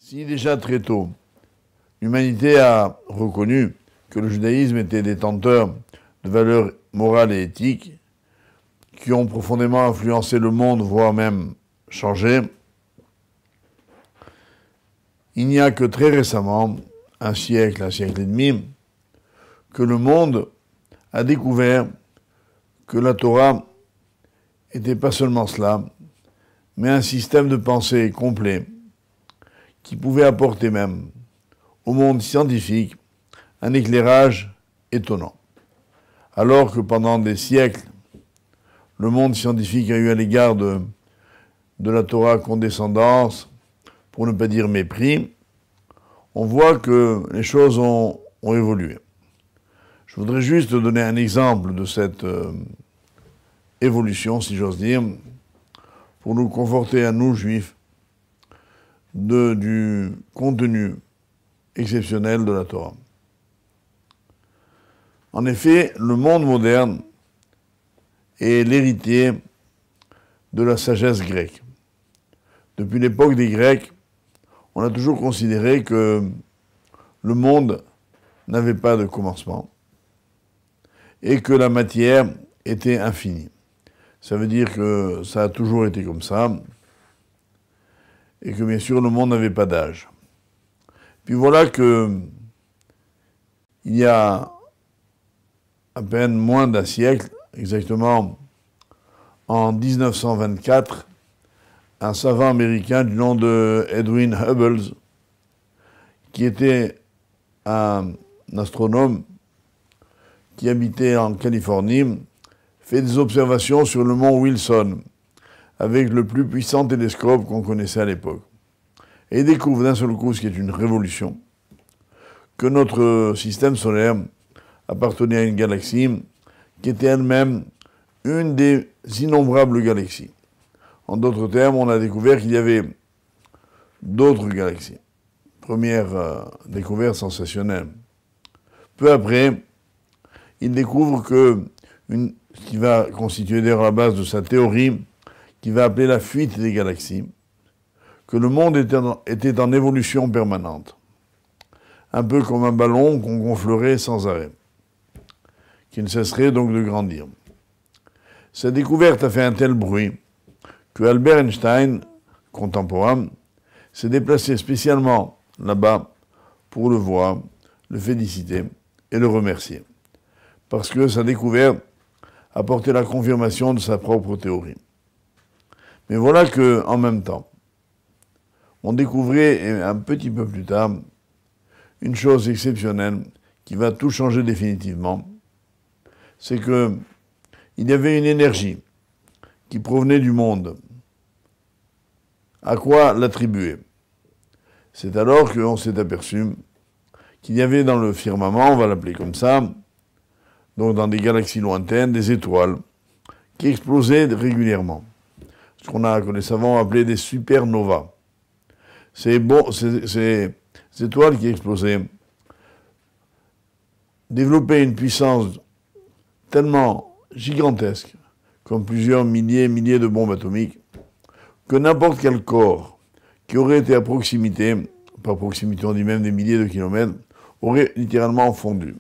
Si déjà très tôt, l'humanité a reconnu que le judaïsme était détenteur de valeurs morales et éthiques qui ont profondément influencé le monde, voire même changé, il n'y a que très récemment, un siècle et demi, que le monde a découvert que la Torah n'était pas seulement cela, mais un système de pensée complet qui pouvait apporter même au monde scientifique un éclairage étonnant. Alors que pendant des siècles, le monde scientifique a eu à l'égard de la Torah condescendance, pour ne pas dire mépris, on voit que les choses ont évolué. Je voudrais juste donner un exemple de cette évolution, si j'ose dire, pour nous conforter à nous, juifs, du contenu exceptionnel de la Torah. En effet, le monde moderne est l'héritier de la sagesse grecque. Depuis l'époque des Grecs, on a toujours considéré que le monde n'avait pas de commencement et que la matière était infinie. Ça veut dire que ça a toujours été comme ça et que bien sûr le monde n'avait pas d'âge. Puis voilà que il y a à peine moins d'un siècle, exactement en 1924, un savant américain du nom de Edwin Hubble, qui était un astronome qui habitait en Californie, fait des observations sur le mont Wilson, avec le plus puissant télescope qu'on connaissait à l'époque. Et il découvre d'un seul coup, ce qui est une révolution, que notre système solaire appartenait à une galaxie qui était elle-même une des innombrables galaxies. En d'autres termes, on a découvert qu'il y avait d'autres galaxies. Première découverte sensationnelle. Peu après, il découvre que ce qui va constituer d'ailleurs la base de sa théorie, qui va appeler la fuite des galaxies, que le monde était en évolution permanente. Un peu comme un ballon qu'on gonflerait sans arrêt, qui ne cesserait donc de grandir. Cette découverte a fait un tel bruit que Albert Einstein, contemporain, s'est déplacé spécialement là-bas pour le voir, le féliciter et le remercier. Parce que sa découverte apportait la confirmation de sa propre théorie. Mais voilà que, en même temps, on découvrait un petit peu plus tard une chose exceptionnelle qui va tout changer définitivement. C'est que il y avait une énergie qui provenait du monde. À quoi l'attribuer? C'est alors qu'on s'est aperçu qu'il y avait dans le firmament, on va l'appeler comme ça, donc dans des galaxies lointaines, des étoiles qui explosaient régulièrement. Ce que les savants ont appelé des supernovas. Ces étoiles qui explosaient développaient une puissance tellement gigantesque, comme plusieurs milliers de bombes atomiques, que n'importe quel corps qui aurait été à proximité, par proximité on dit même des milliers de kilomètres, aurait littéralement fondu.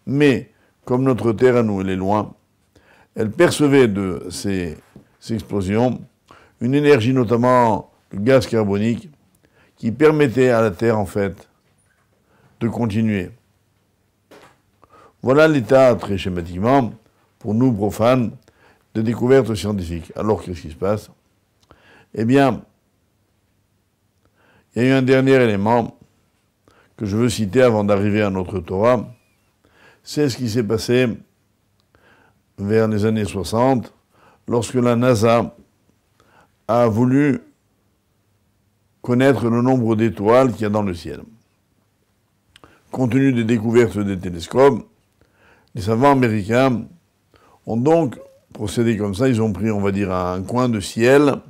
Mais, comme notre Terre à nous, elle est loin, elle percevait de ces explosions une énergie, notamment le gaz carbonique, qui permettait à la Terre, en fait, de continuer. Voilà l'état, très schématiquement, pour nous profanes, de découvertes scientifiques. Alors, qu'est-ce qui se passe? Eh bien, il y a eu un dernier élément que je veux citer avant d'arriver à notre Torah. C'est ce qui s'est passé vers les années 60, lorsque la NASA a voulu connaître le nombre d'étoiles qu'il y a dans le ciel. Compte tenu des découvertes des télescopes, les savants américains ont donc procédé comme ça. Ils ont pris, on va dire, un coin de ciel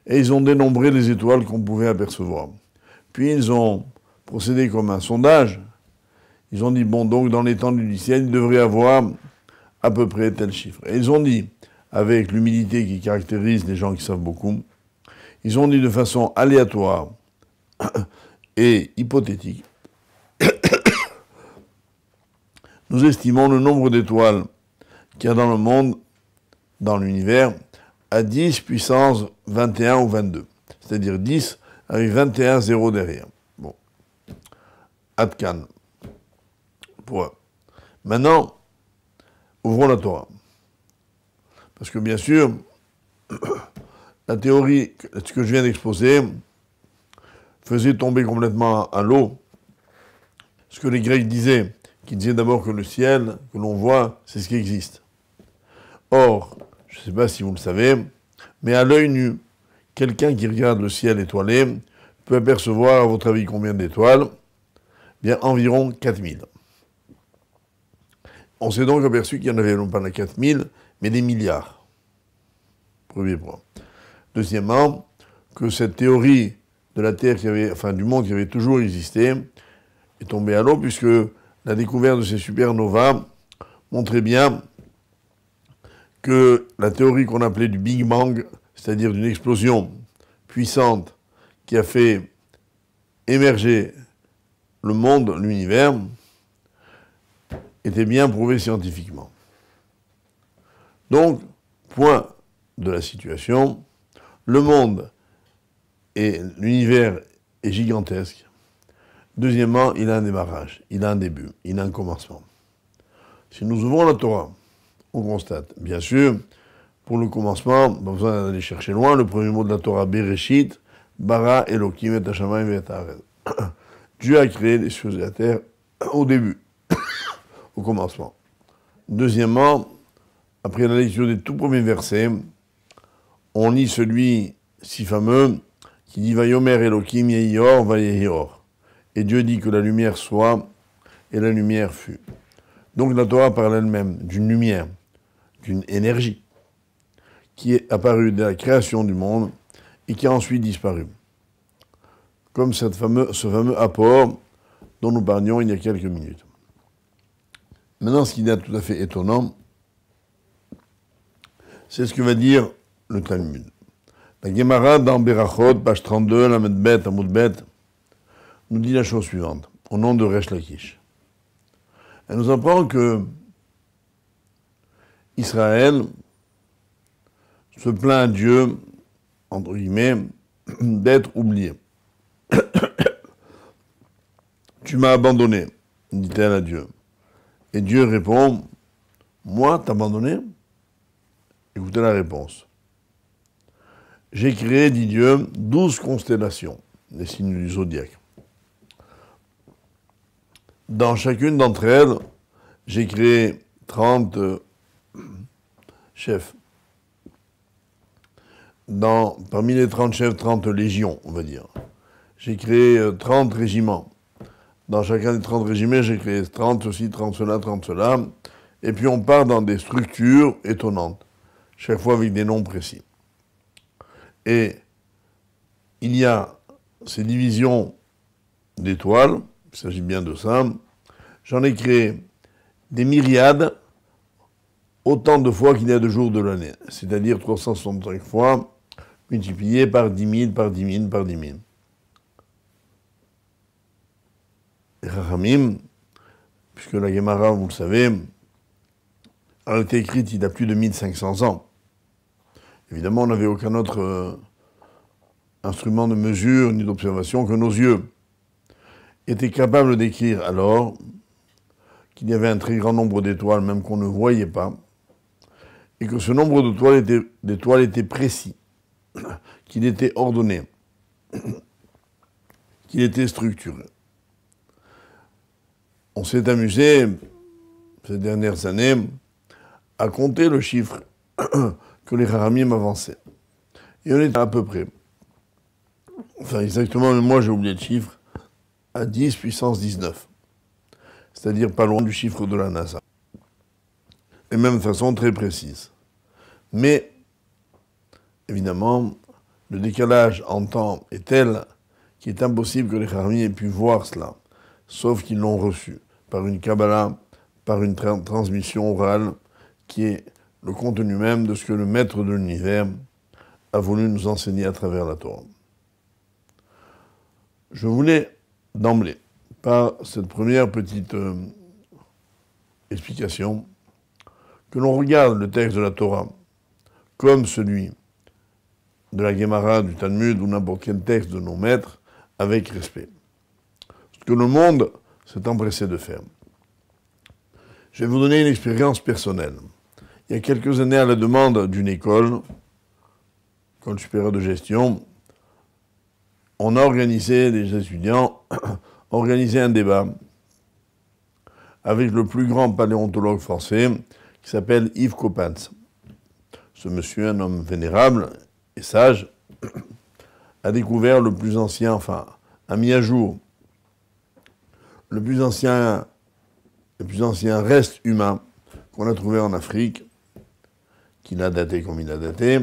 et ils ont dénombré les étoiles qu'on pouvait apercevoir. Puis ils ont procédé comme un sondage. Ils ont dit, bon, donc dans l'étendue du ciel, il devrait y avoir à peu près tel chiffre. Et ils ont dit, avec l'humilité qui caractérise les gens qui savent beaucoup, ils ont dit de façon aléatoire, et hypothétique, nous estimons le nombre d'étoiles qu'il y a dans le monde, dans l'univers, à 10 puissance 21 ou 22. C'est-à-dire 10 avec 21 zéros derrière. Bon. Adkan. Point. Maintenant, ouvrons la Torah. Parce que bien sûr, la théorie, ce que je viens d'exposer, faisait tomber complètement à l'eau ce que les Grecs disaient, qui disaient d'abord que le ciel que l'on voit, c'est ce qui existe. Or, je ne sais pas si vous le savez, mais à l'œil nu, quelqu'un qui regarde le ciel étoilé peut apercevoir, à votre avis, combien d'étoiles? Bien, environ 4000. On s'est donc aperçu qu'il y en avait non pas 4000, mais des milliards. Premier point. Deuxièmement, que cette théorie de la Terre du monde qui avait toujours existé est tombée à l'eau, puisque la découverte de ces supernovas montrait bien que la théorie qu'on appelait du Big Bang, c'est-à-dire d'une explosion puissante qui a fait émerger le monde, l'univers, était bien prouvée scientifiquement. Donc, point de la situation, le monde et l'univers est gigantesque. Deuxièmement, il a un démarrage, il a un début, il a un commencement. Si nous ouvrons la Torah, on constate, bien sûr, pour le commencement, pas besoin d'aller chercher loin, le premier mot de la Torah, Bereshit, Bara Elohim et Hashamayim et Haaretz. Dieu a créé les cieux et la terre au début, au commencement. Deuxièmement, après la lecture des tout premiers versets, on lit celui si fameux qui dit Vayomer Elohim Yehior Vayehior. Et Dieu dit que la lumière soit, et la lumière fut. Donc la Torah parle elle-même d'une lumière, d'une énergie, qui est apparue dès la création du monde et qui a ensuite disparu. Comme ce fameux apport dont nous parlions il y a quelques minutes. Maintenant, ce qui est tout à fait étonnant, c'est ce que va dire le Talmud. La Gemara dans Berachot, page 32, la Medbet, Amud Bet, nous dit la chose suivante, au nom de Resh Lakish. Elle nous apprend que Israël se plaint à Dieu, entre guillemets, d'être oublié. Tu m'as abandonné, dit-elle à Dieu. Et Dieu répond, moi, t'abandonner? Écoutez la réponse. J'ai créé, dit Dieu, 12 constellations, les signes du zodiaque. Dans chacune d'entre elles, j'ai créé 30 chefs. Parmi les 30 chefs, 30 légions, on va dire. J'ai créé 30 régiments. Dans chacun des 30 régiments, j'ai créé 30 ceci, 30 cela, 30 cela. Et puis on part dans des structures étonnantes, chaque fois avec des noms précis. Et il y a ces divisions d'étoiles, il s'agit bien de ça. J'en ai créé des myriades, autant de fois qu'il y a de jours de l'année, c'est-à-dire 365 fois, multiplié par 10 000, par 10 000, par 10 000. Les Chachamim, puisque la Gemara, vous le savez, a été écrite il y a plus de 1500 ans. Évidemment, on n'avait aucun autre instrument de mesure ni d'observation que nos yeux. Étaient capables d'écrire alors qu'il y avait un très grand nombre d'étoiles, même qu'on ne voyait pas, et que ce nombre d'étoiles était précis, qu'il était ordonné, qu'il était structuré. On s'est amusé, ces dernières années, à compter le chiffre que les Chachamim avançaient. Et on était à peu près, enfin exactement, mais moi j'ai oublié le chiffre, à 10 puissance 19. C'est-à-dire pas loin du chiffre de la NASA. Et même de façon très précise. Mais, évidemment, le décalage en temps est tel qu'il est impossible que les Chachamim aient pu voir cela, sauf qu'ils l'ont reçu par une Kabbalah, par une transmission orale, qui est le contenu même de ce que le maître de l'univers a voulu nous enseigner à travers la Torah. Je voulais d'emblée, par cette première petite explication, que l'on regarde le texte de la Torah comme celui de la Gemara, du Talmud ou n'importe quel texte de nos maîtres avec respect. Ce que le monde s'est empressé de faire. Je vais vous donner une expérience personnelle. Il y a quelques années, à la demande d'une école supérieure de gestion, on a organisé, des étudiants, organisé un débat avec le plus grand paléontologue français qui s'appelle Yves Coppens. Ce monsieur, un homme vénérable et sage, a découvert le plus ancien, a mis à jour le plus ancien reste humain qu'on a trouvé en Afrique, qu'il a daté comme il a daté,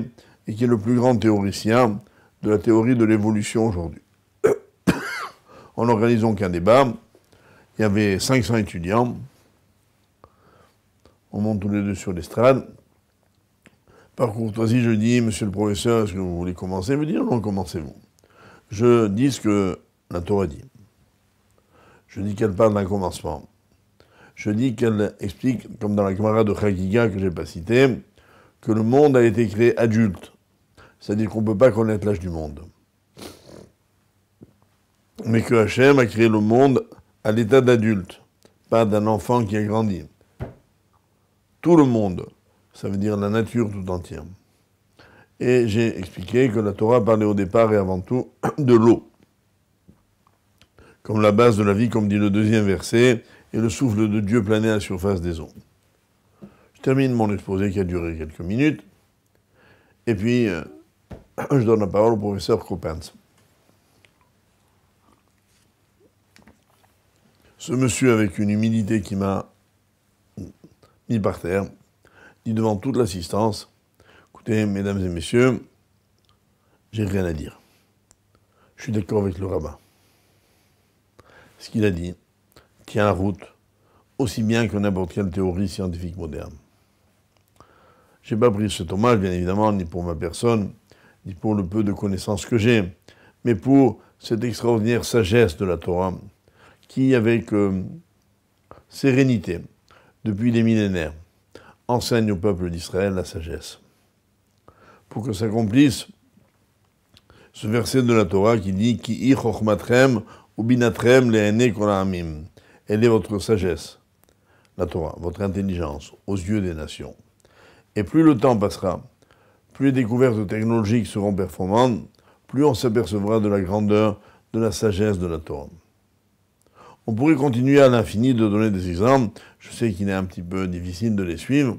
et qui est le plus grand théoricien de la théorie de l'évolution aujourd'hui. En organisant qu'un débat, il y avait 500 étudiants, on monte tous les deux sur l'estrade. Par courtoisie, je dis, monsieur le professeur, est-ce que vous voulez commencer? Il me dit, non, commencez-vous. Je dis ce que la Torah dit. Je dis qu'elle parle d'un commencement. Je dis qu'elle explique, comme dans la Gemara de Chagiga que je n'ai pas citée, que le monde a été créé adulte. C'est-à-dire qu'on ne peut pas connaître l'âge du monde. Mais que Hachem a créé le monde à l'état d'adulte, pas d'un enfant qui a grandi. Tout le monde, ça veut dire la nature tout entière. Et j'ai expliqué que la Torah parlait au départ et avant tout de l'eau, comme la base de la vie, comme dit le deuxième verset, et le souffle de Dieu planait à la surface des eaux. Je termine mon exposé qui a duré quelques minutes, et puis je donne la parole au professeur Coppens. Ce monsieur, avec une humilité qui m'a mis par terre, dit devant toute l'assistance, écoutez, mesdames et messieurs, j'ai rien à dire. Je suis d'accord avec le rabbin. Ce qu'il a dit tient la route aussi bien que n'importe quelle théorie scientifique moderne. Je n'ai pas pris cet hommage, bien évidemment, ni pour ma personne, ni pour le peu de connaissances que j'ai, mais pour cette extraordinaire sagesse de la Torah, qui, avec sérénité, depuis des millénaires, enseigne au peuple d'Israël la sagesse. Pour que s'accomplisse ce verset de la Torah qui dit « Ki chochmatrem ubinatrem le'ene kol ha'amim » Elle est votre sagesse, la Torah, votre intelligence, aux yeux des nations. Et plus le temps passera, plus les découvertes technologiques seront performantes, plus on s'apercevra de la grandeur, de la sagesse de la Torah. On pourrait continuer à l'infini de donner des exemples. Je sais qu'il est un petit peu difficile de les suivre.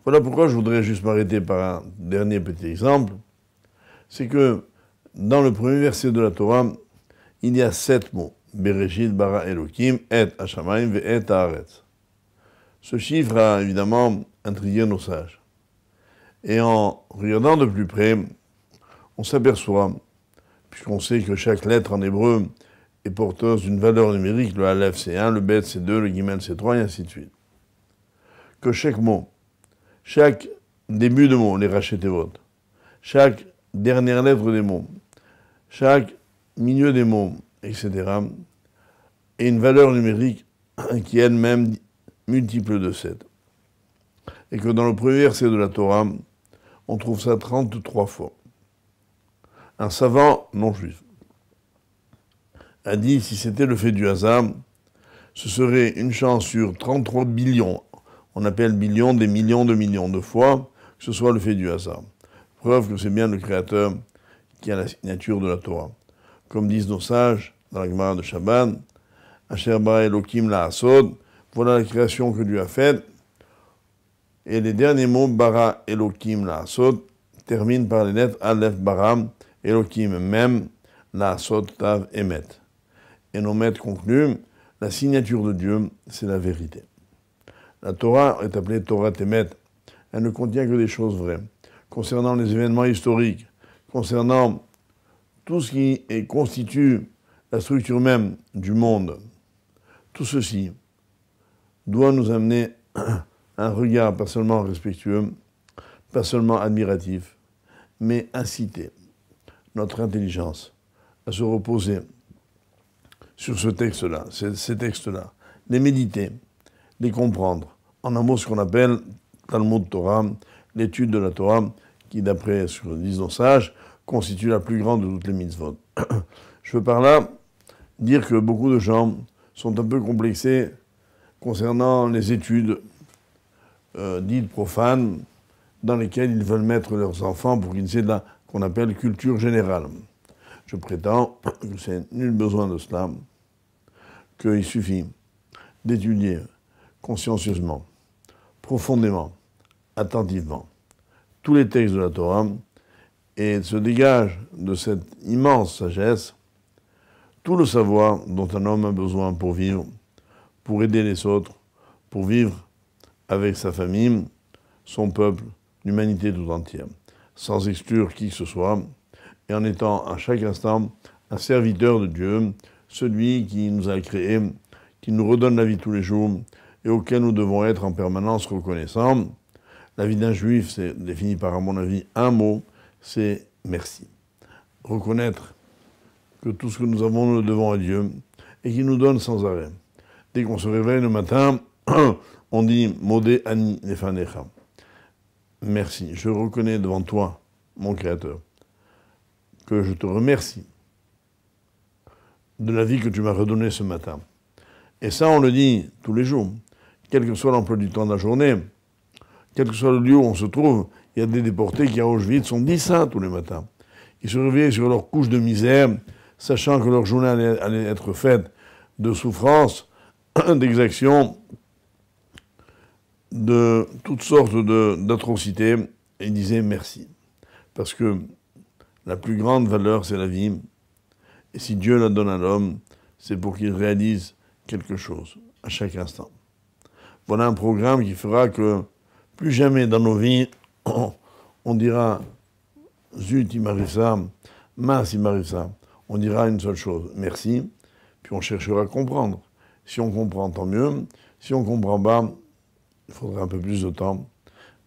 Voilà pourquoi je voudrais juste m'arrêter par un dernier petit exemple. C'est que dans le premier verset de la Torah, il y a 7 mots. Bereshit bara Elokim, et Hashamayim, ve et haaretz. Ce chiffre a évidemment intrigué nos sages. Et en regardant de plus près, on s'aperçoit, puisqu'on sait que chaque lettre en hébreu est porteuse d'une valeur numérique, le Aleph c'est 1, le Bet c'est 2, le Gimel c'est 3, et ainsi de suite. Que chaque mot, chaque début de mot, les Rachetevot, chaque dernière lettre des mots, chaque milieu des mots, etc., et une valeur numérique qui est elle-même multiple de 7. Et que dans le premier verset de la Torah, on trouve ça 33 fois. Un savant non-juif a dit, si c'était le fait du hasard, ce serait une chance sur 33 billions, on appelle billions des millions de fois, que ce soit le fait du hasard. Preuve que c'est bien le Créateur qui a la signature de la Torah. Comme disent nos sages dans la Gemara de Shabbat, Asher bara Elokim la'asod, voilà la création que Dieu a faite. Et les derniers mots, bara Elokim la'asod, terminent par les lettres Aleph bara, Elokim mem, la'asod tav emet. Et nos maîtres concluent, la signature de Dieu, c'est la vérité. La Torah est appelée Torah Temet. Elle ne contient que des choses vraies, concernant les événements historiques, concernant tout ce qui constitue la structure même du monde. Tout ceci doit nous amener un regard pas seulement respectueux, pas seulement admiratif, mais inciter notre intelligence à se reposer sur ce texte-là, ces textes-là, les méditer, les comprendre. En un mot, ce qu'on appelle Talmud Torah, l'étude de la Torah, qui, d'après ce que disent nos sages, constitue la plus grande de toutes les mitzvot. Je veux par là dire que beaucoup de gens sont un peu complexés concernant les études dites profanes dans lesquelles ils veulent mettre leurs enfants pour qu'ils aient de la qu'on appelle culture générale. Je prétends que c'est nul besoin de cela, qu'il suffit d'étudier consciencieusement, profondément, attentivement, tous les textes de la Torah et se dégage de cette immense sagesse tout le savoir dont un homme a besoin pour vivre, pour aider les autres, pour vivre avec sa famille, son peuple, l'humanité tout entière, sans exclure qui que ce soit, et en étant à chaque instant un serviteur de Dieu, celui qui nous a créés, qui nous redonne la vie tous les jours, et auquel nous devons être en permanence reconnaissants. La vie d'un juif, c'est défini par, à mon avis, un mot, c'est merci. Reconnaître que tout ce que nous avons, nous le devons à Dieu, et qu'il nous donne sans arrêt. Dès qu'on se réveille le matin, on dit « Modé ani nefanecha ». Merci, je reconnais devant toi, mon Créateur, que je te remercie de la vie que tu m'as redonnée ce matin. Et ça, on le dit tous les jours, quel que soit l'emploi du temps de la journée, quel que soit le lieu où on se trouve. Il y a des déportés qui à Auschwitz ont dit ça tous les matins. Ils se réveillaient sur leur couche de misère, sachant que leur journée allait être faite de souffrances, d'exactions, de toutes sortes d'atrocités, et ils disaient merci. Parce que la plus grande valeur, c'est la vie. Et si Dieu la donne à l'homme, c'est pour qu'il réalise quelque chose à chaque instant. Voilà un programme qui fera que plus jamais dans nos vies, on dira « Zut, il m'arrive ça, mince, il m'arrive ça ». On dira une seule chose, merci, puis on cherchera à comprendre. Si on comprend, tant mieux. Si on ne comprend pas, il faudra un peu plus de temps.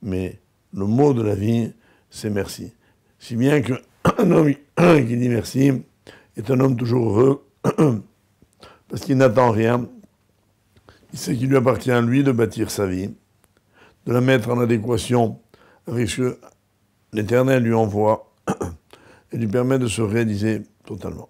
Mais le mot de la vie, c'est merci. Si bien qu'un homme qui dit merci est un homme toujours heureux, parce qu'il n'attend rien. Il sait qu'il lui appartient à lui de bâtir sa vie, de la mettre en adéquation avec ce que l'Éternel lui envoie et lui permet de se réaliser totalement.